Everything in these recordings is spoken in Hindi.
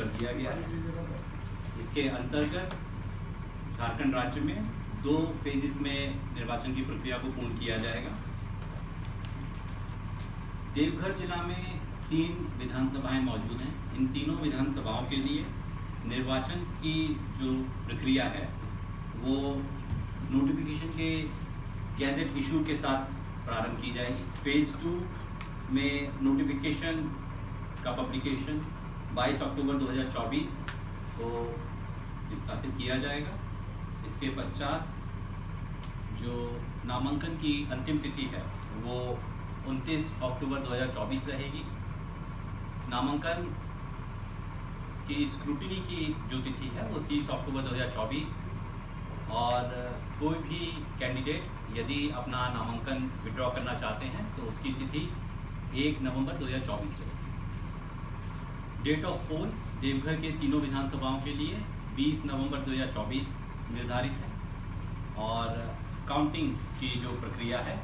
कर दिया गया है। इसके अंतर्गत झारखंड राज्य में 2 फेजेस में निर्वाचन की प्रक्रिया को पूर्ण किया जाएगा। देवघर जिला में 3 विधानसभाएं मौजूद हैं। इन तीनों विधानसभाओं के लिए निर्वाचन की जो प्रक्रिया है वो नोटिफिकेशन के गैजेट इशू के साथ प्रारंभ की जाएगी। फेज 2 में नोटिफिकेशन का पब्लिकेशन 22 अक्टूबर 2024 को निष्कासित किया जाएगा। इसके पश्चात जो नामांकन की अंतिम तिथि है वो 29 अक्टूबर 2024 रहेगी। नामांकन की स्क्रूटिनी की जो तिथि है वो 30 अक्टूबर 2024 और कोई भी कैंडिडेट यदि अपना नामांकन विड्रॉ करना चाहते हैं तो उसकी तिथि 1 नवंबर 2024 रहेगी। डेट ऑफ पोल देवघर के तीनों विधानसभाओं के लिए 20 नवंबर 2024 निर्धारित है और काउंटिंग की जो प्रक्रिया है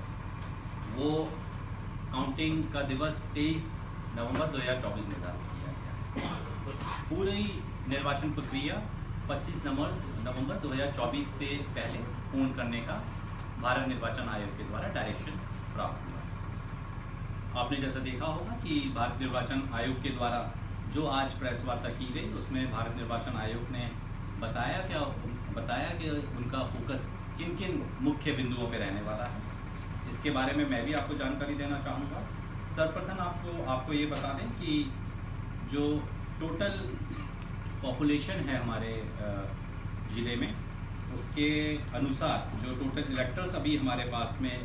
वो काउंटिंग का दिवस 23 नवंबर 2024 निर्धारित किया गया है। पूरी निर्वाचन प्रक्रिया 25 नवंबर 2024 से पहले पूर्ण करने का भारत निर्वाचन आयोग के द्वारा डायरेक्शन प्राप्त हुआ। आपने जैसा देखा होगा कि भारत निर्वाचन आयोग के द्वारा जो आज प्रेस वार्ता की गई उसमें भारत निर्वाचन आयोग ने बताया कि उनका फोकस किन किन मुख्य बिंदुओं पर रहने वाला है। इसके बारे में मैं भी आपको जानकारी देना चाहूँगा। सर्वप्रथम आपको ये बता दें कि जो टोटल पॉपुलेशन है हमारे ज़िले में उसके अनुसार जो टोटल इलेक्टर्स अभी हमारे पास में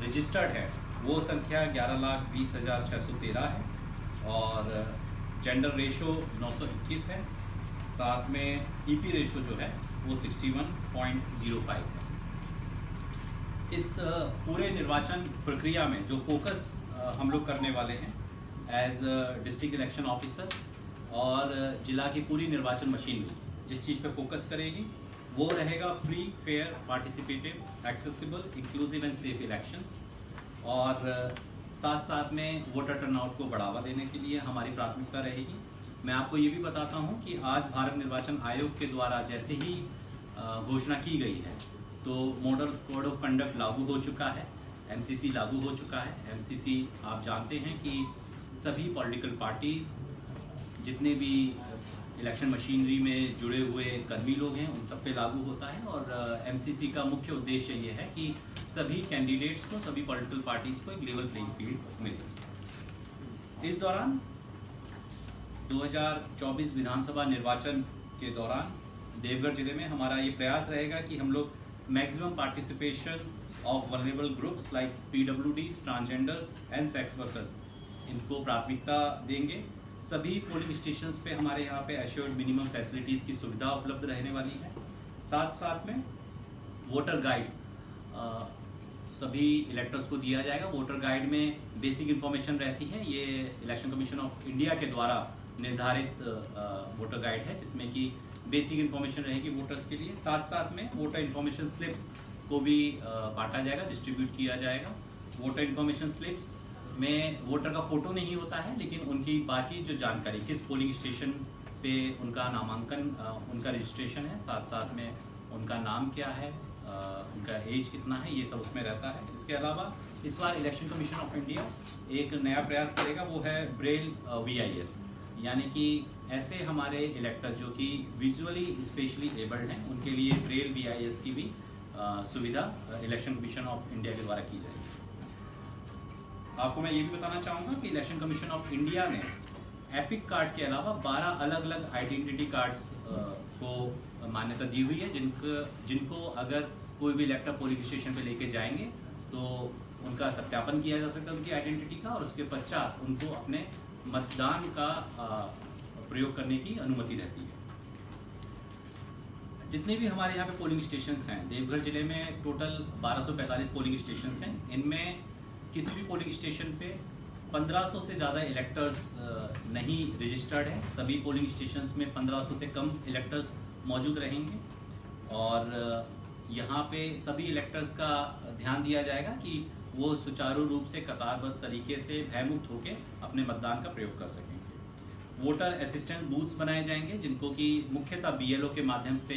रजिस्टर्ड है वो संख्या 11,20,613 है और जेंडर रेशो 921 है। साथ में ईपी रेशो जो है वो 61.05 है। इस पूरे निर्वाचन प्रक्रिया में जो फोकस हम लोग करने वाले हैं एज डिस्ट्रिक्ट इलेक्शन ऑफिसर और जिला की पूरी निर्वाचन मशीनरी जिस चीज़ पे फोकस करेगी वो रहेगा free, fair, participative, accessible, inclusive and safe elections. और साथ साथ में वोटर टर्नआउट को बढ़ावा देने के लिए हमारी प्राथमिकता रहेगी। मैं आपको ये भी बताता हूँ कि आज भारत निर्वाचन आयोग के द्वारा जैसे ही घोषणा की गई है तो मॉडल कोड ऑफ कंडक्ट लागू हो चुका है, एमसीसी लागू हो चुका है। एमसीसी आप जानते हैं कि सभी पॉलिटिकल पार्टीज जितने भी इलेक्शन मशीनरी में जुड़े हुए कर्मी लोग हैं उन सब पे लागू होता है और एमसीसी का मुख्य उद्देश्य ये है कि सभी कैंडिडेट्स को, सभी पॉलिटिकल पार्टीज को एक लेवल प्लेइंग फील्ड मिले। इस दौरान 2024 विधानसभा निर्वाचन के दौरान देवघर जिले में हमारा ये प्रयास रहेगा कि हम लोग maximum participation of vulnerable groups like PWDs, transgenders and sex workers इनको प्राथमिकता देंगे। सभी पोलिंग स्टेशंस पे हमारे यहाँ पे एश्योर्ड मिनिमम फैसिलिटीज़ की सुविधा उपलब्ध रहने वाली है। साथ साथ में वोटर गाइड सभी इलेक्टर्स को दिया जाएगा। वोटर गाइड में बेसिक इन्फॉर्मेशन रहती है। ये इलेक्शन कमीशन ऑफ इंडिया के द्वारा निर्धारित वोटर गाइड है जिसमें कि बेसिक इन्फॉर्मेशन रहेगी वोटर्स के लिए। साथ साथ में वोटर इन्फॉर्मेशन स्लिप्स को भी बांटा जाएगा, डिस्ट्रीब्यूट किया जाएगा। वोटर इन्फॉर्मेशन स्लिप्स में वोटर का फोटो नहीं होता है लेकिन उनकी बाकी जो जानकारी, किस पोलिंग स्टेशन पे उनका नामांकन, उनका रजिस्ट्रेशन है, साथ साथ में उनका नाम क्या है, उनका एज कितना है, ये सब उसमें रहता है। इसके अलावा इस बार इलेक्शन कमीशन ऑफ इंडिया एक नया प्रयास करेगा, वो है ब्रेल VIS, यानी कि ऐसे हमारे इलेक्टर जो कि विजुअली स्पेशली एबल्ड हैं उनके लिए ब्रेल VIS की भी सुविधा इलेक्शन कमीशन ऑफ इंडिया के द्वारा की जाएगी। आपको मैं ये भी बताना चाहूँगा कि इलेक्शन कमीशन ऑफ इंडिया ने एपिक कार्ड के अलावा 12 अलग अलग आइडेंटिटी कार्ड्स को मान्यता दी हुई है जिनको अगर कोई भी इलेक्टर पोलिंग स्टेशन पे लेके जाएंगे तो उनका सत्यापन किया जा सकता है उनकी आइडेंटिटी का और उसके पश्चात उनको अपने मतदान का प्रयोग करने की अनुमति रहती है। जितने भी हमारे यहाँ पे पोलिंग स्टेशंस हैं देवघर जिले में टोटल 1245 पोलिंग स्टेशंस हैं। इनमें किसी भी पोलिंग स्टेशन पे 1500 से ज़्यादा इलेक्टर्स नहीं रजिस्टर्ड हैं। सभी पोलिंग स्टेशंस में 1500 से कम इलेक्टर्स मौजूद रहेंगे और यहाँ पे सभी इलेक्टर्स का ध्यान दिया जाएगा कि वो सुचारू रूप से कतारबद्ध तरीके से भयमुक्त होकर अपने मतदान का प्रयोग कर सकेंगे। वोटर असिस्टेंस बूथ्स बनाए जाएंगे जिनको कि मुख्यतः बीएलओ के माध्यम से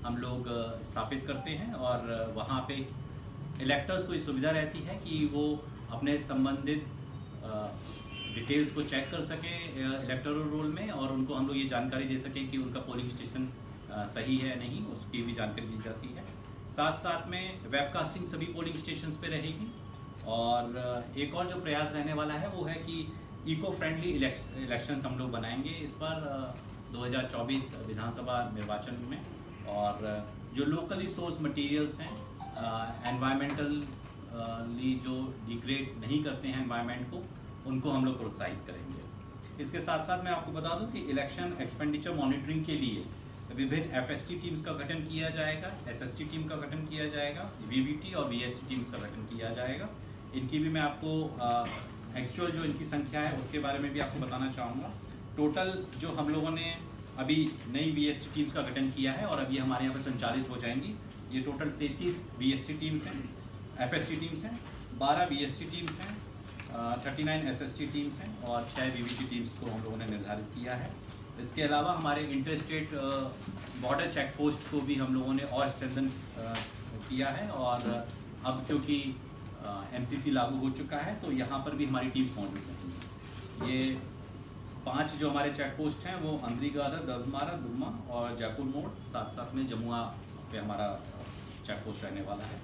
हम लोग स्थापित करते हैं, और वहाँ पे इलेक्टर्स को ये सुविधा रहती है कि वो अपने संबंधित डिटेल्स को चेक कर सके इलेक्टोरल रोल में, और उनको हम लोग ये जानकारी दे सकें कि उनका पोलिंग स्टेशन सही है या नहीं, उसकी भी जानकारी दी जाती है। साथ साथ में वेबकास्टिंग सभी पोलिंग स्टेशंस पे रहेगी। और एक और जो प्रयास रहने वाला है वो है कि इको फ्रेंडली इलेक्शंस हम लोग बनाएंगे इस बार 2024 विधानसभा निर्वाचन में। और जो लोकली सोर्स मटेरियल्स हैं, एनवायरमेंटली जो डिग्रेड नहीं करते हैं एनवायरमेंट को, उनको हम लोग प्रोत्साहित करेंगे। इसके साथ साथ मैं आपको बता दूं कि इलेक्शन एक्सपेंडिचर मॉनिटरिंग के लिए विभिन्न एफएसटी टीम्स का गठन किया जाएगा, एसएसटी टीम का गठन किया जाएगा, वीवीटी और वीएसटी टीम्स का गठन किया जाएगा। इनकी भी मैं आपको एक्चुअल जो इनकी संख्या है उसके बारे में भी आपको बताना चाहूँगा। टोटल जो हम लोगों ने अभी नई वीएसटी टीम्स का गठन किया है और अभी हमारे यहाँ पर संचालित हो जाएंगी, ये टोटल 33 वीएसटी टीम्स हैं, एफएसटी टीम्स हैं, 12 वीएसटी टीम्स हैं, 39 एसएसटी टीम्स हैं और 6 वीवीटी टीम्स को हम लोगों ने निर्धारित किया है। इसके अलावा हमारे inter state border check post को भी हम लोगों ने और स्ट्रेंथन किया है, और अब क्योंकि एमसीसी लागू हो चुका है तो यहाँ पर भी हमारी टीम्स मौजूद रहेंगी। ये 5 जो हमारे चेक पोस्ट हैं वो अंद्रीगादा, दर्दमारा, दुम्मा और जयपुर मोड़, साथ साथ में जमुआ पे हमारा चेक पोस्ट रहने वाला है।